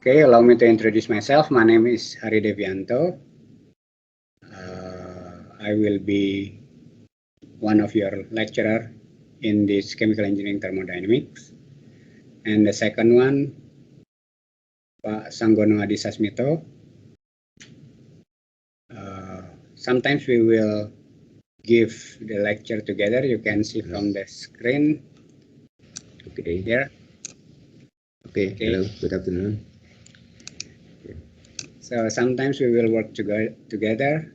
Okay, allow me to introduce myself. My name is Hari Devianto. I will be one of your lecturer in this chemical engineering thermodynamics. And the second one, Pak Sanggono Adi Sasmito. Sometimes we will give the lecture together. You can see from the screen. Okay. Here. Okay. Hello. Good afternoon. So sometimes we will work together,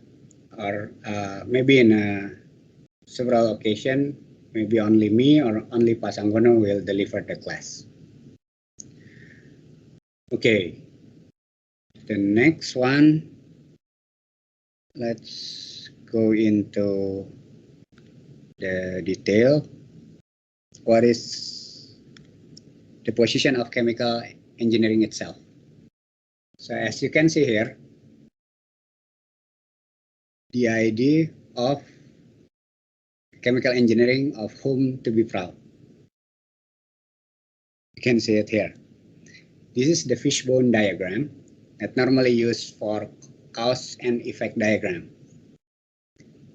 or maybe in several occasions, maybe only me or only Pak Sanggono will deliver the class. Okay. The next one, let's go into the detail. What is the position of chemical engineering itself? So as you can see here, the idea of chemical engineering of whom to be proud. You can see it here. This is the fishbone diagram that normally used for cause and effect diagram.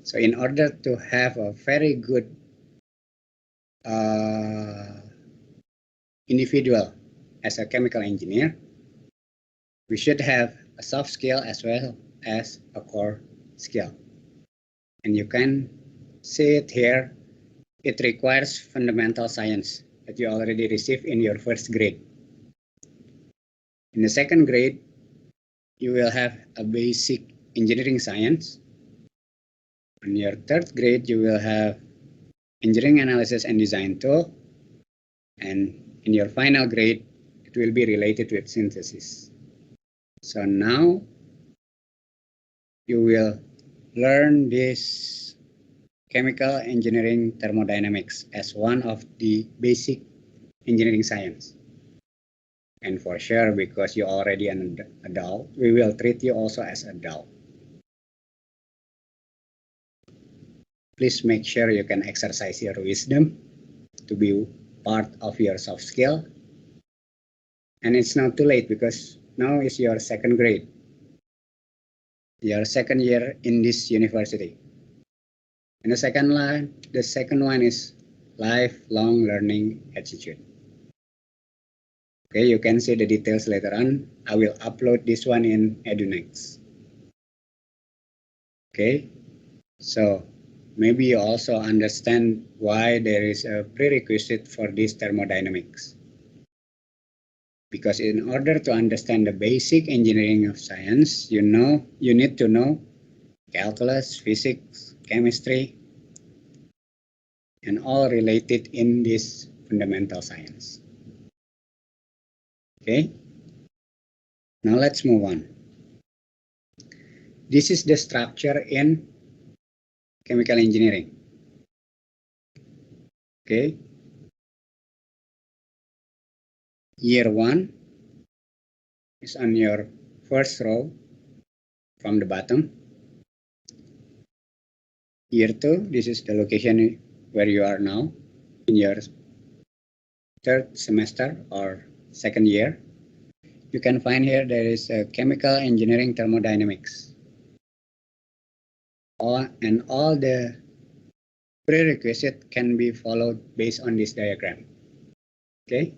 So in order to have a very good individual as a chemical engineer, we should have a soft skill as well as a core skill. And you can see it here. It requires fundamental science that you already received in your first grade. In the second grade, you will have a basic engineering science. In your third grade, you will have engineering analysis and design tool. And in your final grade, it will be related with synthesis. So now you will learn this chemical engineering thermodynamics as one of the basic engineering science. And for sure, because you're already an adult, we will treat you also as adult. Please make sure you can exercise your wisdom to be part of your soft skill. And it's not too late because now is your second grade, your second year in this university. And the second one is lifelong learning attitude. Okay, you can see the details later on. I will upload this one in EduNext. Okay, so maybe you also understand why there is a prerequisite for this thermodynamics. Because in order to understand the basic engineering of science, you need to know calculus, physics, chemistry, and all related in this fundamental science. Okay, now let's move on. This is the structure in chemical engineering. Okay, year 1 is on your first row from the bottom. Year 2, this is the location where you are now in your third semester or second year. You can find here there is a chemical engineering thermodynamics. And all the prerequisites can be followed based on this diagram. Okay?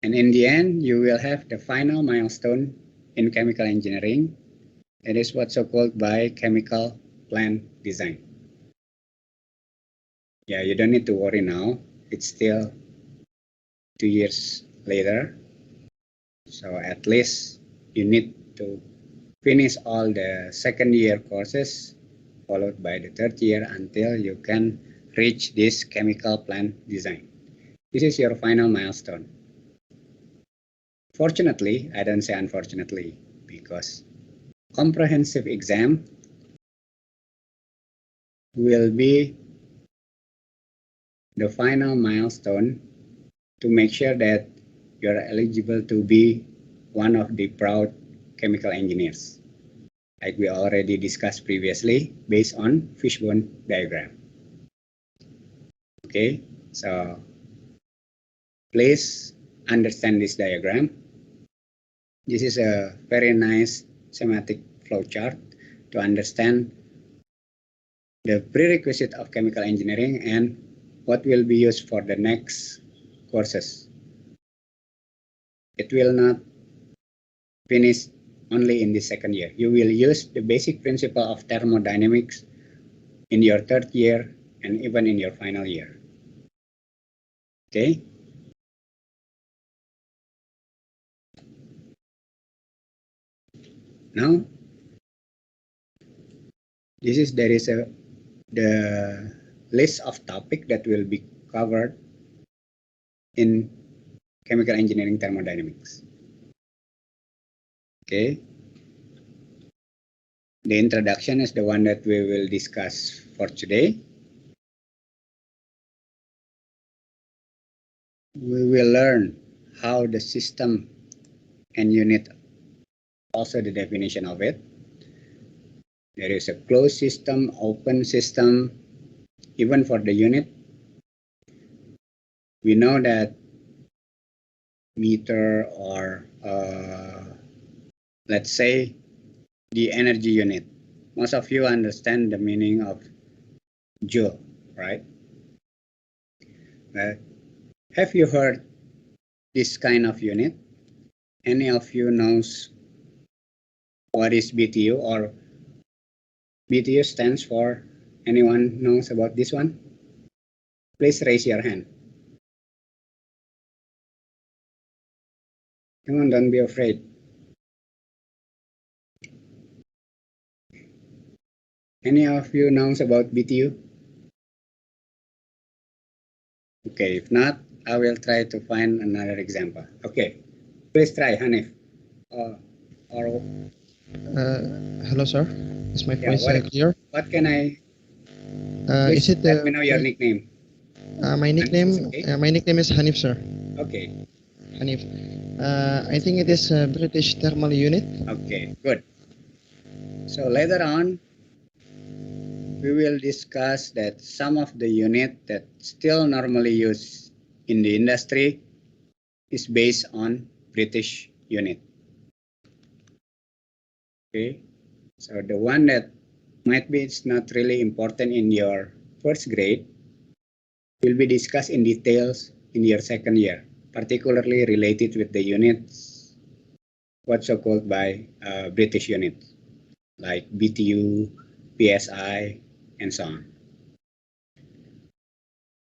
And in the end, you will have the final milestone in chemical engineering. That is what's so-called biochemical plant design. Yeah, you don't need to worry now. It's still 2 years later. So at least you need to finish all the second year courses followed by the third year until you can reach this chemical plant design. This is your final milestone. Fortunately, I don't say unfortunately, because comprehensive exam will be the final milestone to make sure that you're eligible to be one of the proud chemical engineers, like we already discussed previously based on fishbone diagram. Okay, so please understand this diagram. This is a very nice schematic flowchart to understand the prerequisite of chemical engineering and what will be used for the next courses. It will not finish only in the second year. You will use the basic principle of thermodynamics in your third year and even in your final year. Okay. Now, there is the list of topic that will be covered in chemical engineering thermodynamics. Okay. The introduction is the one that we will discuss for today. We will learn how the system and unit, also the definition of it. There is a closed system, open system, even for the unit. We know that meter or let's say the energy unit. Most of you understand the meaning of joule, right? Have you heard this kind of unit? Any of you knows what is BTU, or BTU stands for? Anyone knows about this one? Please raise your hand. Come on, don't be afraid. Any of you knows about BTU? Okay, if not, I will try to find another example. Okay, please try, Hanif. Hello, sir. Is my voice clear? What can I? Is it? Let me know your nickname. My nickname. Okay? My nickname is Hanif, sir. Okay. Hanif. I think it is a British thermal unit. Okay, good. So later on, we will discuss that some of the unit that still normally used in the industry is based on British unit. Okay, so the one that might be it's not really important in your first grade will be discussed in details in your second year, particularly related with the units what's so called by British units like BTU, PSI, and so on.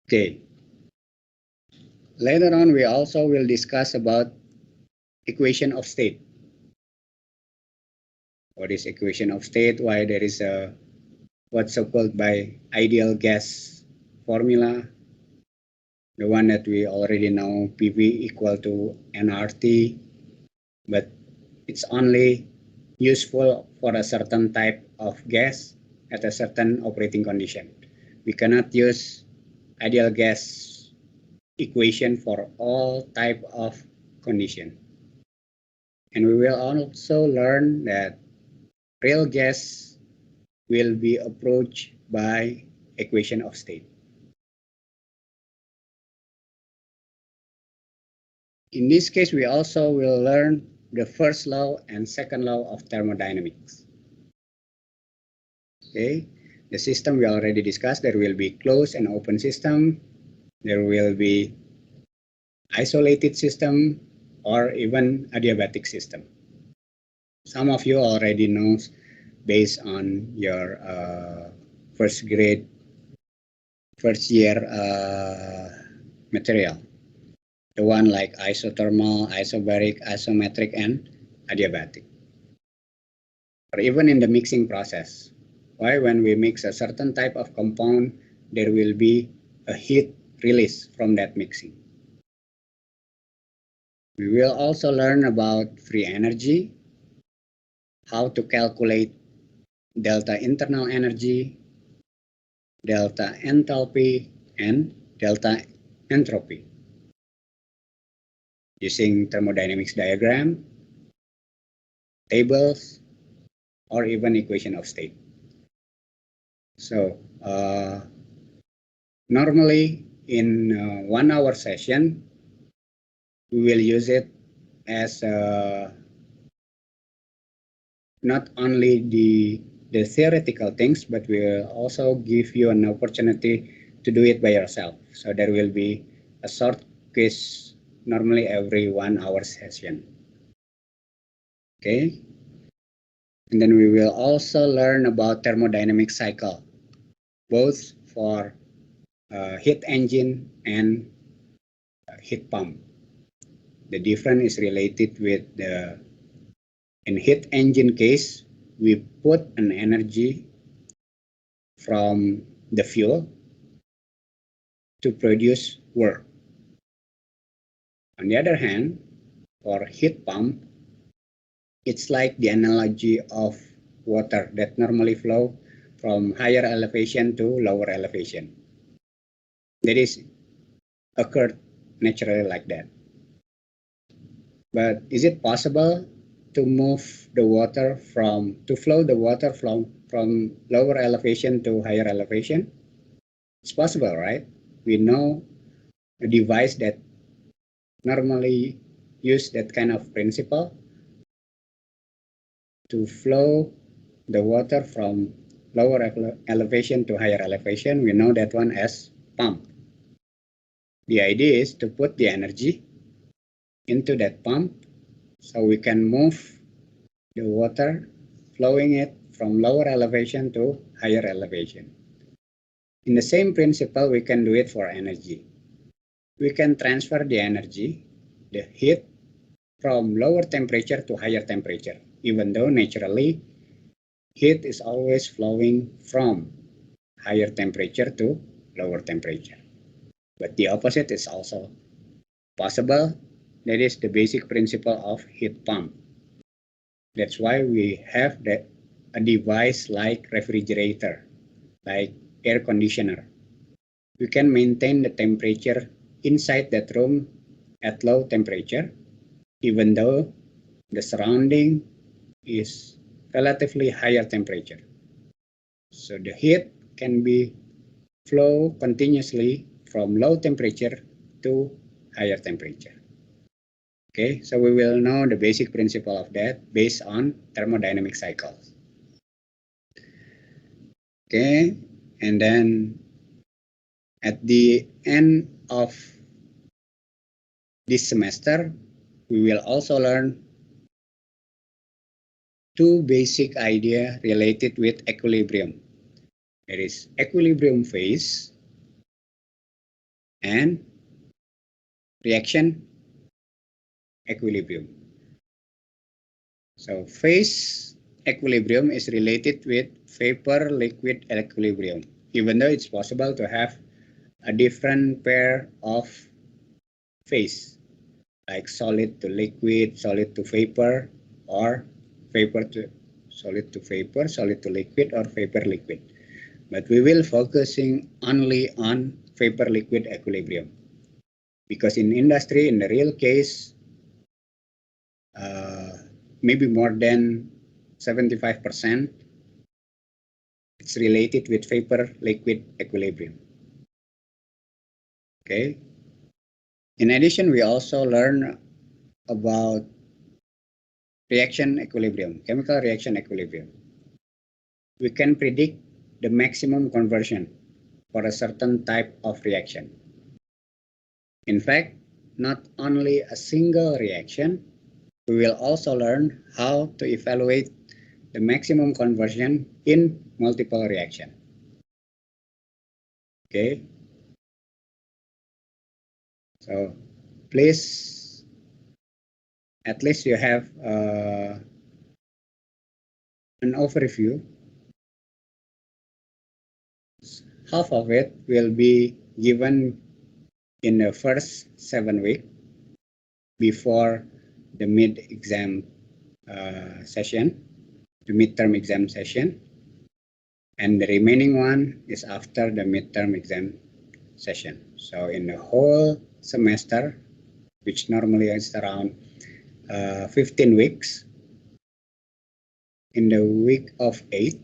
Okay. Later on, we also will discuss about equation of state. What is equation of state? Why there is a what's so called by ideal gas formula, the one that we already know, PV equal to nRT, but it's only useful for a certain type of gas at a certain operating condition. We cannot use ideal gas equation for all type of condition. And we will also learn that real gas will be approached by equation of state. In this case, we also will learn the first law and second law of thermodynamics. Okay, the system we already discussed. There will be closed and open system. There will be isolated system or even adiabatic system. Some of you already know based on your first grade, first year material. The one like isothermal, isobaric, isometric, and adiabatic. Or even in the mixing process. Why? When we mix a certain type of compound, there will be a heat release from that mixing. We will also learn about free energy, how to calculate delta internal energy, delta enthalpy, and delta entropy using thermodynamics diagram, tables, or even equation of state. So normally in 1 hour session, we will use it as not only the theoretical things, but we will also give you an opportunity to do it by yourself. So there will be a short quiz normally every 1 hour session. Okay. And then we will also learn about thermodynamic cycle, both for heat engine and heat pump. The difference is related with in heat engine case, we put an energy from the fuel to produce work. On the other hand, for heat pump, it's like the analogy of water that normally flow from higher elevation to lower elevation. That is occurred naturally like that. But is it possible to move the water to flow the water from lower elevation to higher elevation? It's possible, right? We know a device that normally use that kind of principle to flow the water from lower elevation to higher elevation. We know that one as pump. The idea is to put the energy into that pump so we can move the water, flowing it from lower elevation to higher elevation. In the same principle, we can do it for energy. We can transfer the energy, the heat, from lower temperature to higher temperature, even though naturally heat is always flowing from higher temperature to lower temperature. But the opposite is also possible. That is the basic principle of heat pump. That's why we have a device like refrigerator, like air conditioner. We can maintain the temperature inside that room at low temperature, even though the surrounding is relatively higher temperature. So the heat can be flow continuously from low temperature to higher temperature. Okay, so we will know the basic principle of that based on thermodynamic cycles. Okay, and then at the end of this semester, we will also learn two basic ideas related with equilibrium. There is equilibrium phase and reaction equilibrium. So phase equilibrium is related with vapor-liquid equilibrium, even though it's possible to have a different pair of phase, like solid to liquid, solid to vapor, or vapor to solid to vapor, solid to liquid, or vapor-liquid. But we will focusing only on vapor-liquid equilibrium, because in industry, in the real case, maybe more than 75% it's related with vapor-liquid equilibrium. Okay. In addition, we also learn about reaction equilibrium, chemical reaction equilibrium. We can predict the maximum conversion for a certain type of reaction. In fact, not only a single reaction, we will also learn how to evaluate the maximum conversion in multiple reaction. Okay. So please, at least you have an overview. Half of it will be given in the first 7 weeks before the mid-exam session, the midterm exam session, and the remaining one is after the midterm exam session. So in the whole semester, which normally is around 15 weeks, in the week of 8,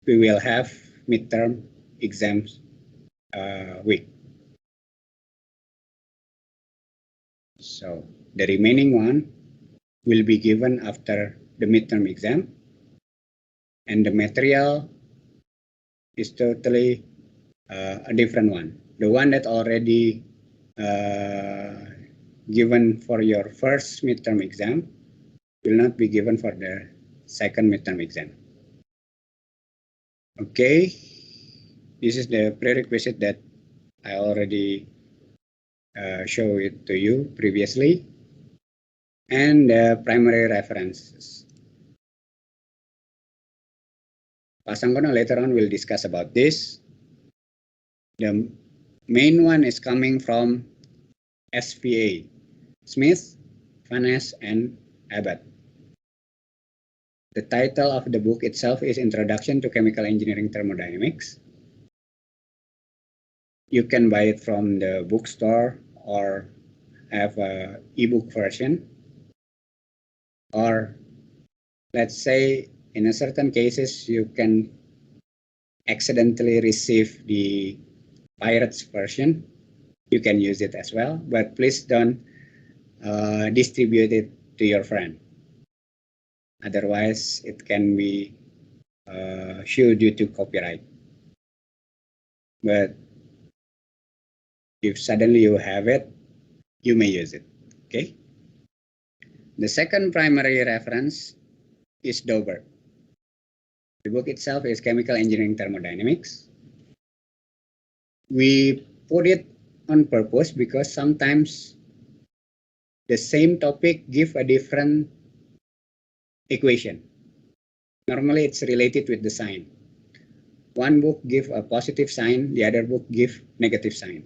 we will have midterm exams week. So the remaining one will be given after the midterm exam, and the material is totally a different one. The one that already given for your first midterm exam will not be given for the second midterm exam. Okay, this is the prerequisite that I already show it to you previously, and the primary references. Pak Sanggono later on will discuss about this. The main one is coming from SVA, Smith, Ness and Abbot. The title of the book itself is Introduction to Chemical Engineering Thermodynamics. You can buy it from the bookstore or have an ebook version. Or let's say in a certain cases you can accidentally receive the pirates version. You can use it as well, but please don't distribute it to your friend. Otherwise, it can be sued due to copyright. But if suddenly you have it, you may use it. Okay. The second primary reference is Dober. The book itself is Chemical Engineering Thermodynamics. We put it on purpose because sometimes the same topic give a different equation. Normally it's related with the sign. One book give a positive sign, the other book give negative sign.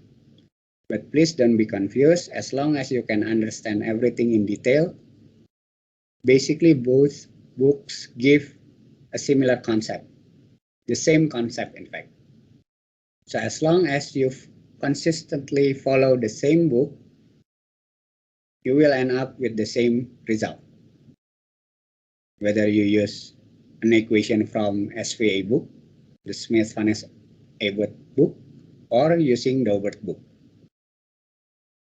But please don't be confused. As long as you can understand everything in detail, basically both books give a similar concept, the same concept in fact. So as long as you consistently follow the same book, you will end up with the same result. Whether you use an equation from SVA book, the Smith Ness Abbot book, or using the Dober book.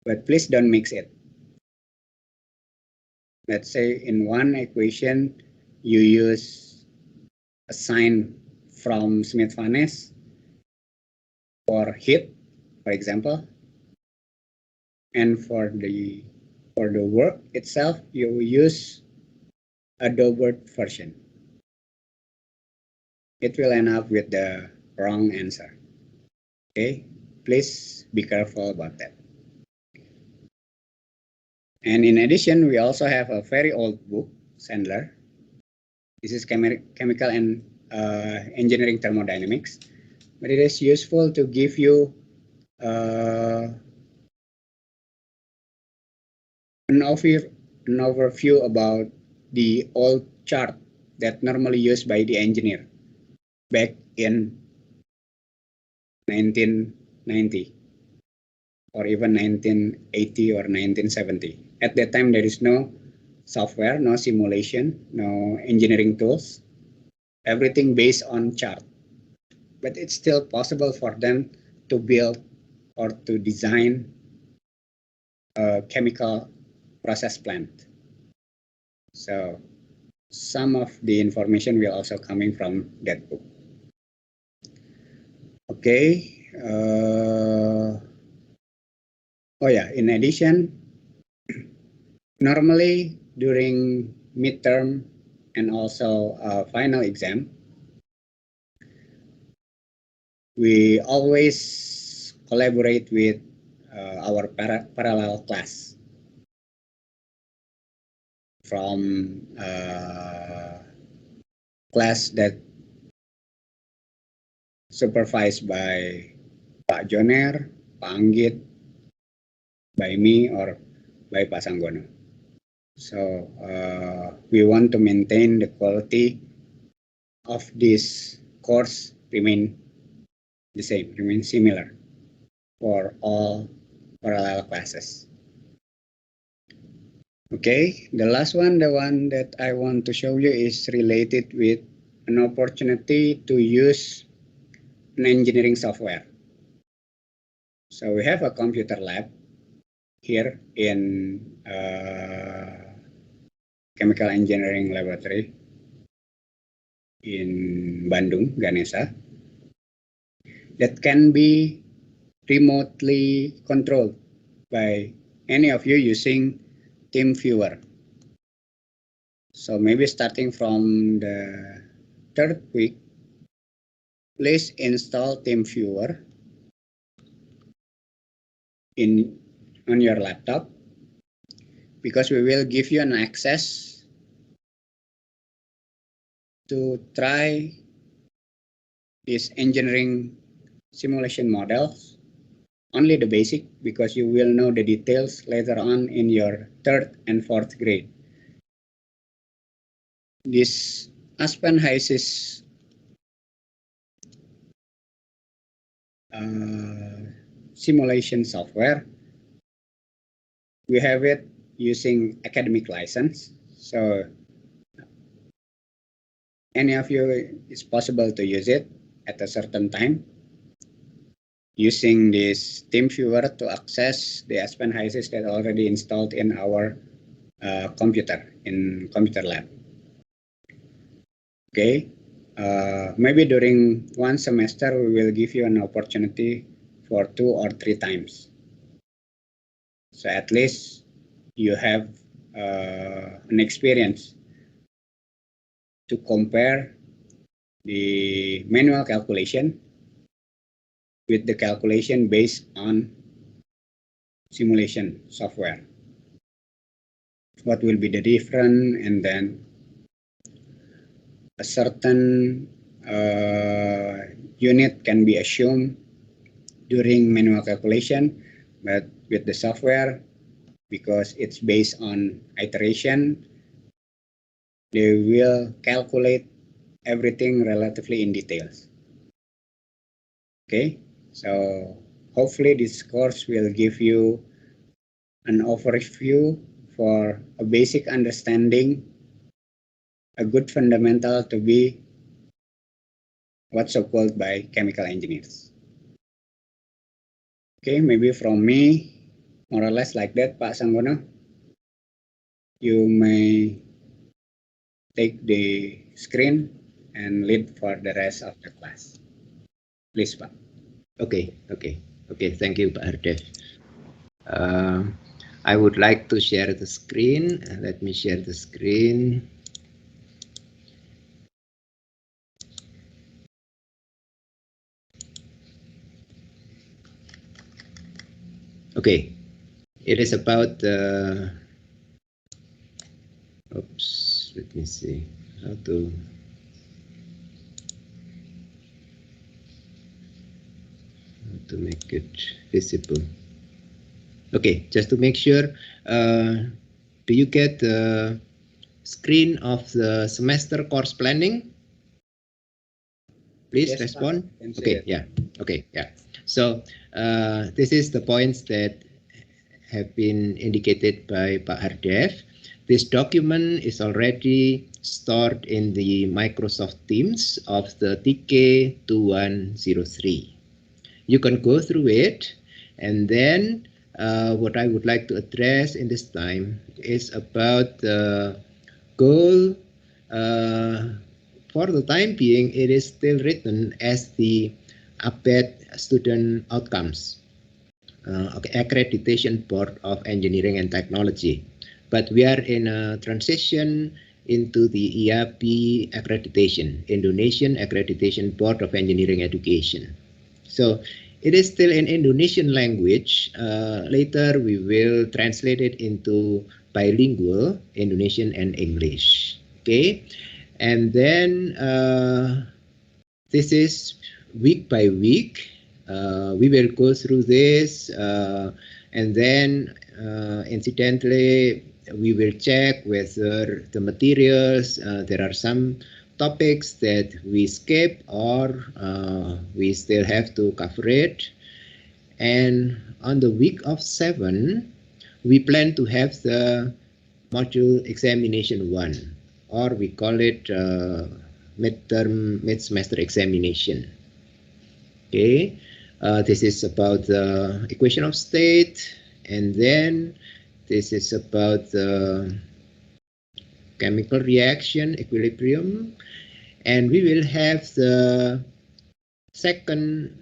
But please don't mix it. Let's say in one equation you use a sign from Smith Ness for heat, for example, and for the work itself you use a Dober version. It will end up with the wrong answer. Okay, please be careful about that. And in addition, we also have a very old book, Sandler. This is Chemical and Engineering Thermodynamics, but it is useful to give you an overview about the old chart that normally used by the engineer back in 1990 or even 1980 or 1970. At that time, there is no software, no simulation, no engineering tools, everything based on chart. But it's still possible for them to build or to design a chemical process plant. So some of the information will also coming from that book. Okay. Oh yeah, in addition, normally during midterm and also final exam, we always collaborate with our parallel class from class that supervised by Pak Joner, Pak Anggit, by me, or by Pak Sanggono. So we want to maintain the quality of this course remain the same, remain similar for all parallel classes. Okay, the last one, the one that I want to show you is related with an opportunity to use an engineering software. So we have a computer lab here in Chemical Engineering Laboratory in Bandung, Ganesha, that can be remotely controlled by any of you using TeamViewer. So maybe starting from the third week, please install TeamViewer on your laptop, because we will give you an access to try this engineering simulation models, only the basic, because you will know the details later on in your third and fourth grade. This Aspen HYSYS simulation software, we have it using academic license, so any of you, it's possible to use it at a certain time using this TeamViewer to access the Aspen HYSYS that already installed in our computer lab. Okay, maybe during one semester we will give you an opportunity for 2 or 3 times. So at least you have an experience to compare the manual calculation with the calculation based on simulation software. What will be the difference, and then a certain unit can be assumed during manual calculation, but with the software, because it's based on iteration, they will calculate everything relatively in details. Okay, so hopefully this course will give you an overview for a basic understanding, a good fundamental to be what's so called by chemical engineers. Okay, maybe from me, more or less like that, Pak Sanggono. You may take the screen and lead for the rest of the class. Please, Pak. Okay. Thank you, Pak Ardev. I would like to share the screen. Let me share the screen. Okay, it is about oops, let me see how to make it visible. Okay, just to make sure, do you get the screen of the semester course planning? Please yes, respond. Okay, yeah. Okay, yeah. So this is the points that have been indicated by Pak Ardev. This document is already stored in the Microsoft Teams of the TK-2103. You can go through it, and then what I would like to address in this time is about the goal. For the time being, it is still written as the Abbot student outcomes, accreditation board of engineering and technology. But we are in a transition into the IAP accreditation, Indonesian Accreditation Board of Engineering Education. So it is still in Indonesian language. Later we will translate it into bilingual, Indonesian and English. Okay, and then this is week by week. We will go through this, and then incidentally we will check whether the materials, there are some topics that we skip or we still have to cover it. And on the week of 7, we plan to have the module examination 1, or we call it mid-semester examination. Okay, this is about the equation of state And then this is about the chemical reaction equilibrium. And we will have the second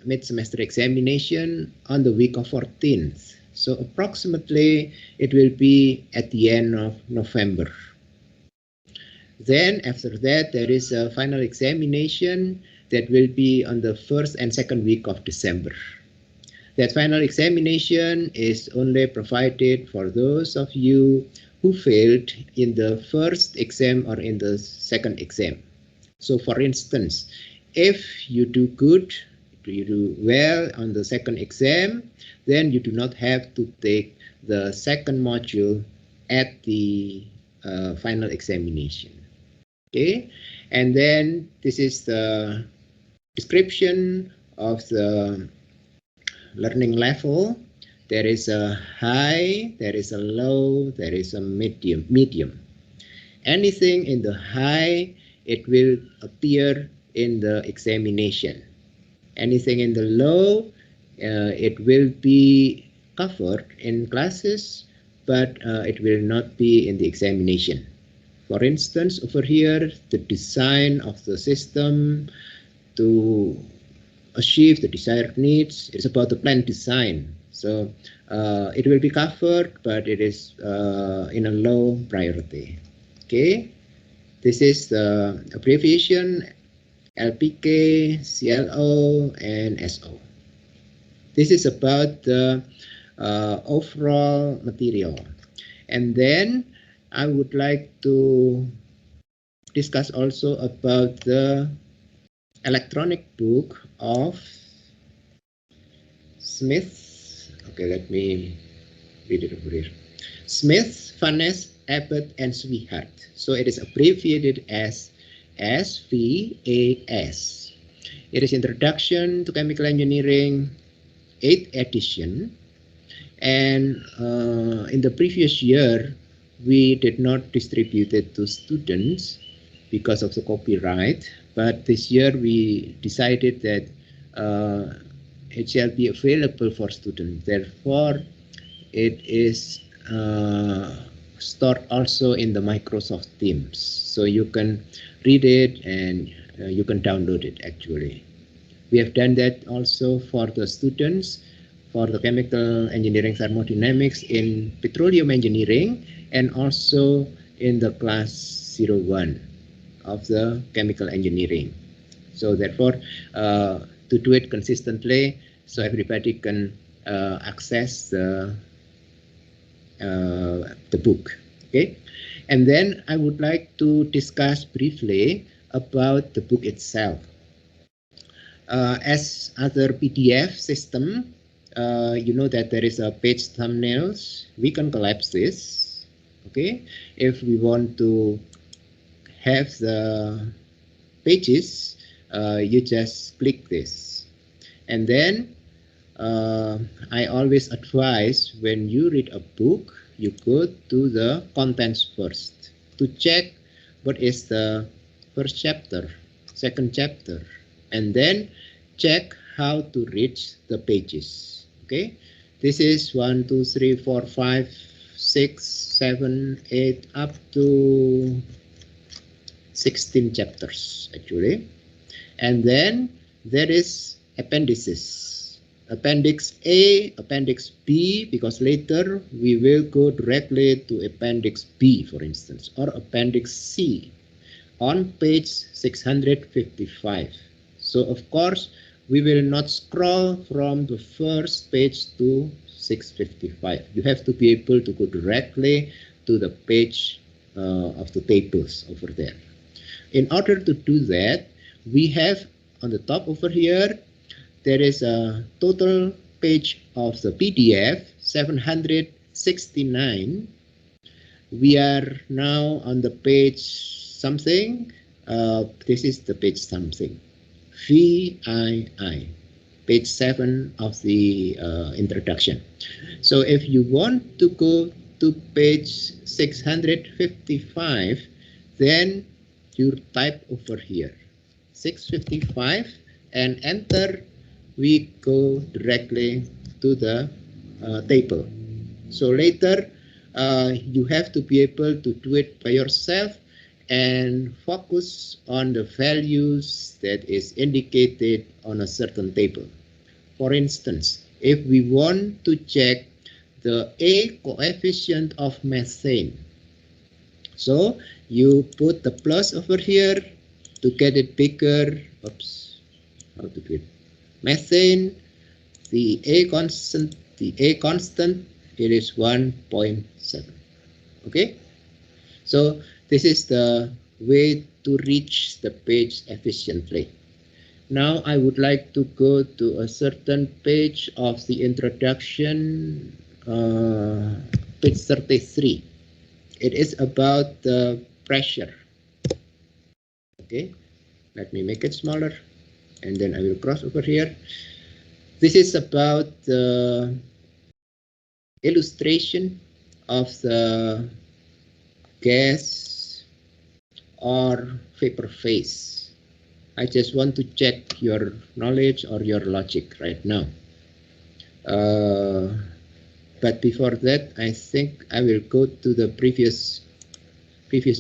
mid-semester examination on the week of 14th. So approximately it will be at the end of November. Then after that, there is a final examination that will be on the first and second week of December. That final examination is only provided for those of you who failed in the first exam or in the second exam. So for instance, if you do good, you do well on the second exam, then you do not have to take the second module at the final examination. Okay, and then this is the description of the learning level. There is a high, there is a low, there is a medium. Anything in the high, it will appear in the examination. Anything in the low, it will be covered in classes, but it will not be in the examination. For instance, over here, the design of the system to achieve the desired needs is about the plant design. So it will be covered, but it is in a low priority. Okay, this is the abbreviation LPK, CLO, and SO. This is about the overall material. And then I would like to discuss also about the electronic book of Smith. Okay, let me read it over here. Smith, Ness, Abbot, and Swihart. So it is abbreviated as SVAS. It is Introduction to Chemical Engineering, 8th edition. And in the previous year, we did not distribute it to students because of the copyright. But this year we decided that it shall be available for students. Therefore, it is stored also in the Microsoft Teams. So you can read it and you can download it actually. We have done that also for the students for the chemical engineering thermodynamics in petroleum engineering and also in the class 01 of the chemical engineering. So therefore, to do it consistently, so everybody can access the book. Okay, and then I would like to discuss briefly about the book itself. As other PDF system, you know that there is a page thumbnails. We can collapse this. Okay, if we want to have the pages, you just click this. And then I always advise when you read a book, you go to the contents first to check what is the first chapter, second chapter, and then check how to reach the pages. Okay, this is 1, 2, 3, 4, 5, 6, 7, 8, up to 16 chapters actually. And then there is appendices, appendix A, appendix B, because later we will go directly to appendix B, for instance, or appendix C on page 655. So of course we will not scroll from the first page to 655. You have to be able to go directly to the page of the tables over there. In order to do that, we have on the top over here, there is a total page of the PDF, 769. We are now on the page something. This is the page something. VII, page 7 of the introduction. So if you want to go to page 655, then you type over here 655 and enter. We go directly to the table. So later, you have to be able to do it by yourself and focus on the values that is indicated on a certain table. For instance, if we want to check the A coefficient of methane, so you put the plus over here to get it bigger. Oops, how to do it? Methane, the A constant, it is 1.7. Okay, so this is the way to reach the page efficiently. Now I would like to go to a certain page of the introduction, page 33. It is about the pressure. Okay, let me make it smaller and then I will cross over here. This is about the illustration of the gas or vapor phase. I just want to check your knowledge or your logic right now. But before that, I think I will go to the previous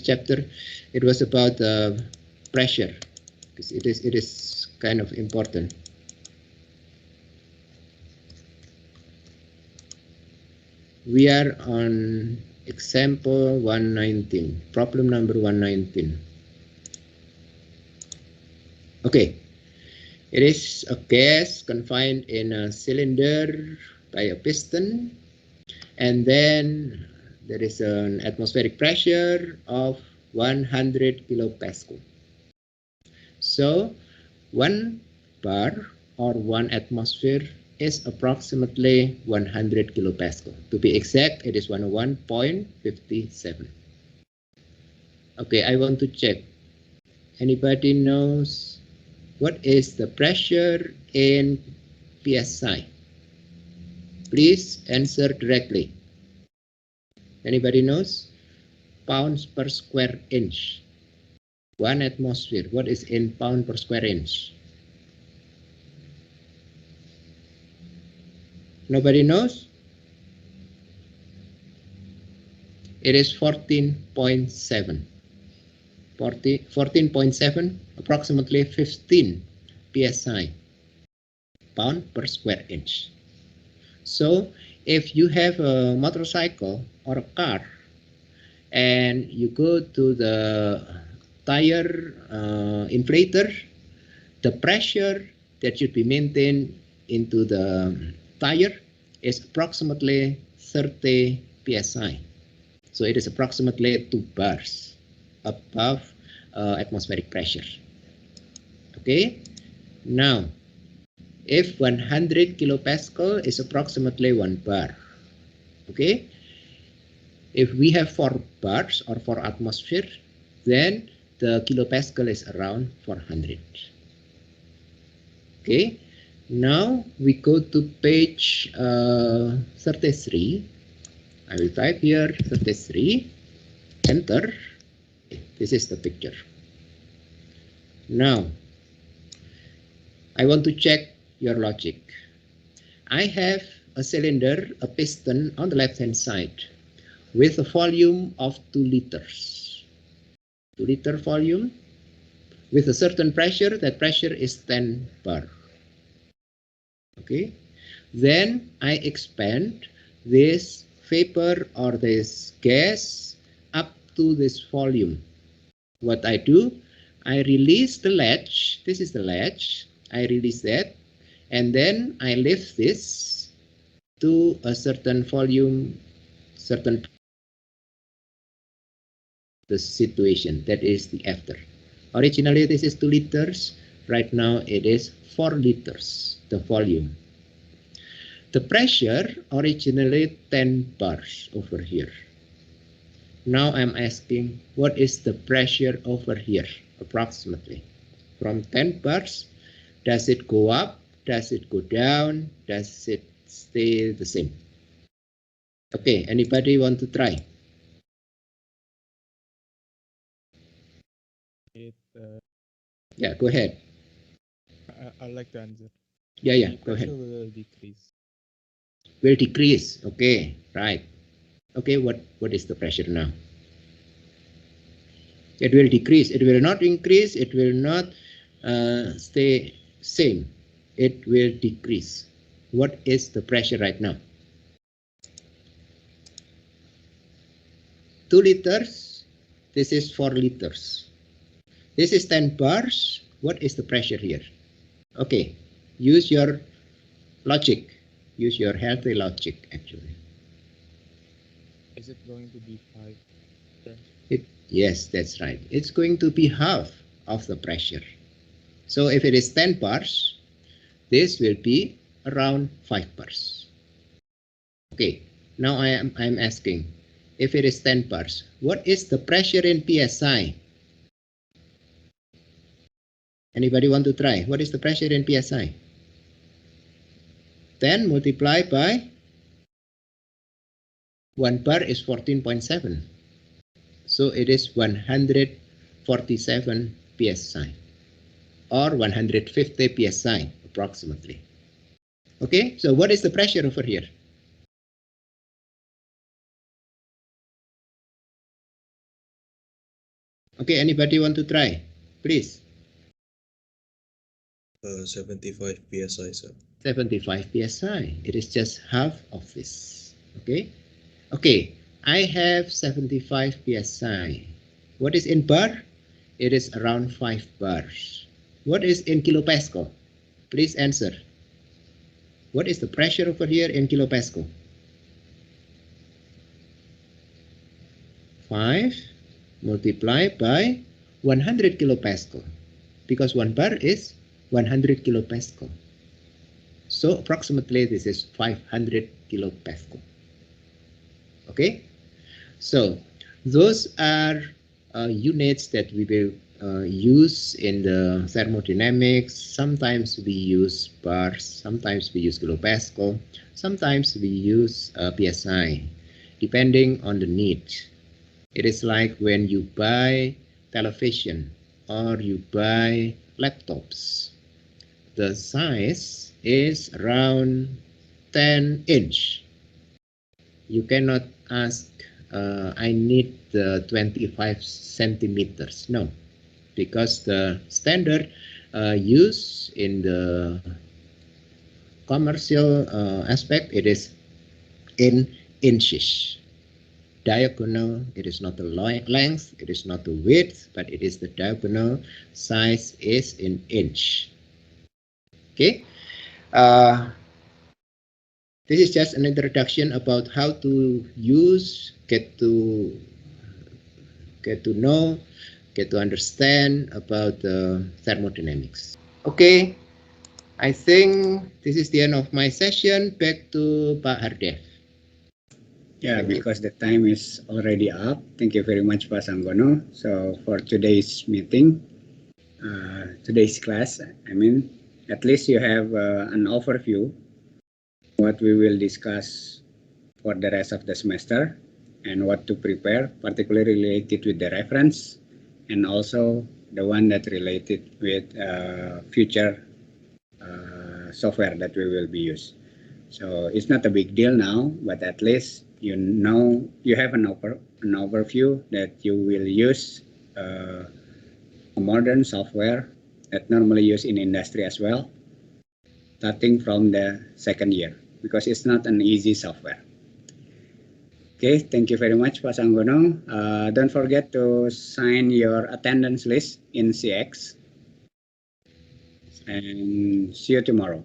chapter. It was about pressure, because it is kind of important. We are on example 119, problem number 119. Okay, it is a gas confined in a cylinder by a piston, and then there is an atmospheric pressure of 100 kilopascal. So 1 bar or 1 atmosphere is approximately 100 kilopascal. To be exact, it is 101.57. Okay, I want to check. Anybody knows what is the pressure in PSI? Please answer directly. Anybody knows? Pounds per square inch. 1 atmosphere. What is in pound per square inch? Nobody knows? It is 14.7. 14.7, approximately 15 psi, pound per square inch. So if you have a motorcycle or a car and you go to the tire inflator, the pressure that should be maintained into the tire is approximately 30 psi. So it is approximately 2 bars above atmospheric pressure. Okay, now if 100 kilopascal is approximately 1 bar. Okay, if we have 4 bars or 4 atmosphere, then the kilopascal is around 400. Okay, now we go to page 33. I will type here 33, enter. This is the picture. Now, I want to check your logic. I have a cylinder, a piston on the left-hand side with a volume of 2 liters. 2 liter volume with a certain pressure. That pressure is 10 bar. Okay. Then I expand this vapor or this gas up to this volume. What I do, I release the latch. This is the latch. I release that, and then I lift this to a certain volume, certain the situation. That is the after. Originally, this is 2 liters. Right now, it is 4 liters, the volume. The pressure, originally 10 bars over here. Now I'm asking, what is the pressure over here, approximately? From 10 bars, does it go up? Does it go down? Does it stay the same? Okay, anybody want to try? Yeah, go ahead. I'd like to answer. Yeah, The go ahead. pressure will decrease. will decrease. Okay, right. Okay, what is the pressure now? It will decrease. It will not increase. It will not stay same. It will decrease. What is the pressure right now? 2 liters. This is 4 liters. This is 10 bars. What is the pressure here? Okay, use your logic. Use your healthy logic, actually. Is it going to be 5? Yes, that's right. It's going to be half of the pressure. So if it is 10 bars, this will be around 5 bars. Okay, now I'm asking, if it is 10 bars, what is the pressure in PSI? Anybody want to try? What is the pressure in PSI? 10 multiplied by 1 bar is 14.7. So it is 147 psi or 150 psi approximately. Okay, so what is the pressure over here? Okay, anybody want to try? Please. 75 psi, sir. 75 psi. It is just half of this. Okay. Okay, I have 75 psi. What is in bar? It is around 5 bars. What is in kilopascal? Please answer. What is the pressure over here in kilopascal? 5 multiplied by 100 kilopascal, because 1 bar is 100 kilopascal. So approximately this is 500 kilopascal. Okay, so those are units that we will use in the thermodynamics. Sometimes we use bars, sometimes we use kilopascal, sometimes we use psi, depending on the need. It is like when you buy television or you buy laptops. The size is around 10 inch. You cannot ask, I need 25 centimeters. No, because the standard use in the commercial aspect, it is in inches. Diagonal, it is not the length, it is not the width, but it is the diagonal. Size is in inch. Okay. This is just an introduction about how to use, get to know, get to understand about thermodynamics. Okay, I think this is the end of my session. Back to Pak Hardev. Yeah, because the time is already up. Thank you very much, Pak Sanggono. So for today's meeting, today's class, I mean, at least you have an overview what we will discuss for the rest of the semester and what to prepare, particularly related with the reference and also the one that related with future software that we will be used. So it's not a big deal now, but at least you know you have an overview that you will use a modern software that normally used in industry as well, starting from the second year, because it's not an easy software. Okay, thank you very much, Pak Sanggono. Don't forget to sign your attendance list in CX, and see you tomorrow.